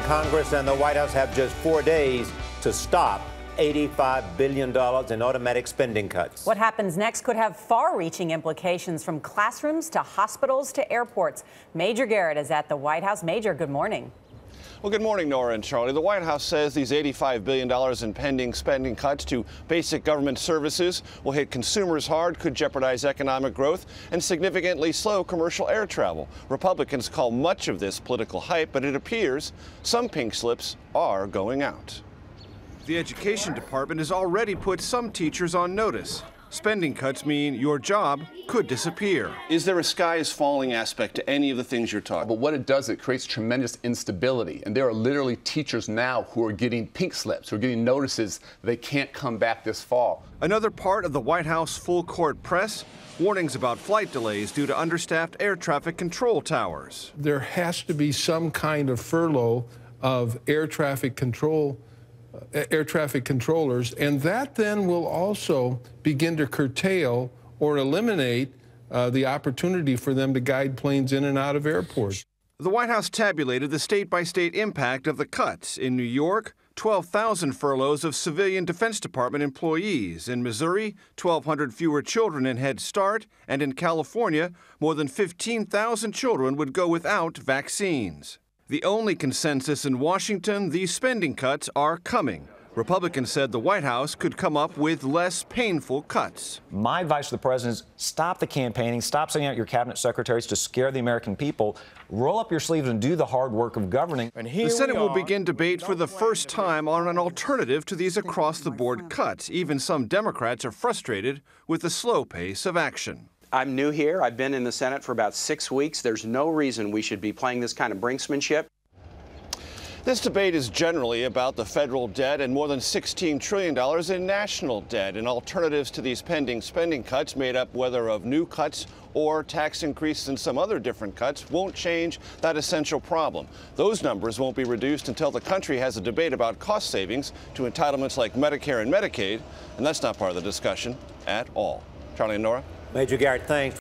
Congress and the White House have just 4 days to stop $85 billion in automatic spending cuts. What happens next could have far-reaching implications from classrooms to hospitals to airports. Major Garrett is at the White House. Major, good morning. Well, good morning, Nora and Charlie. The White House says these $85 billion in pending spending cuts to basic government services will hit consumers hard, could jeopardize economic growth, and significantly slow commercial air travel. Republicans call much of this political hype, but it appears some pink slips are going out. The Education Department has already put some teachers on notice. Spending cuts mean your job could disappear. Is there a sky is falling aspect to any of the things you're talking about? But what it does, it creates tremendous instability. And there are literally teachers now who are getting pink slips, who are getting notices they can't come back this fall. Another part of the White House full court press, warnings about flight delays due to understaffed air traffic control towers. There has to be some kind of furlough of air traffic controllers, and that then will also begin to curtail or eliminate the opportunity for them to guide planes in and out of airports. The White House tabulated the state-by-state impact of the cuts. In New York, 12,000 furloughs of civilian Defense Department employees. In Missouri, 1,200 fewer children in Head Start. And in California, more than 15,000 children would go without vaccines. The only consensus in Washington, these spending cuts are coming. Republicans said the White House could come up with less painful cuts. My advice to the president is stop the campaigning, stop sending out your cabinet secretaries to scare the American people, roll up your sleeves and do the hard work of governing. The Senate will begin debate for the first time on an alternative to these across-the-board cuts. Even some Democrats are frustrated with the slow pace of action. I'm new here. I've been in the Senate for about 6 weeks. There's no reason we should be playing this kind of brinksmanship. This debate is generally about the federal debt and more than $16 trillion in national debt, and alternatives to these pending spending cuts, made up whether of new cuts or tax increases and some other different cuts, won't change that essential problem. Those numbers won't be reduced until the country has a debate about cost savings to entitlements like Medicare and Medicaid, and that's not part of the discussion at all. Charlie and Nora? Major Garrett, thanks.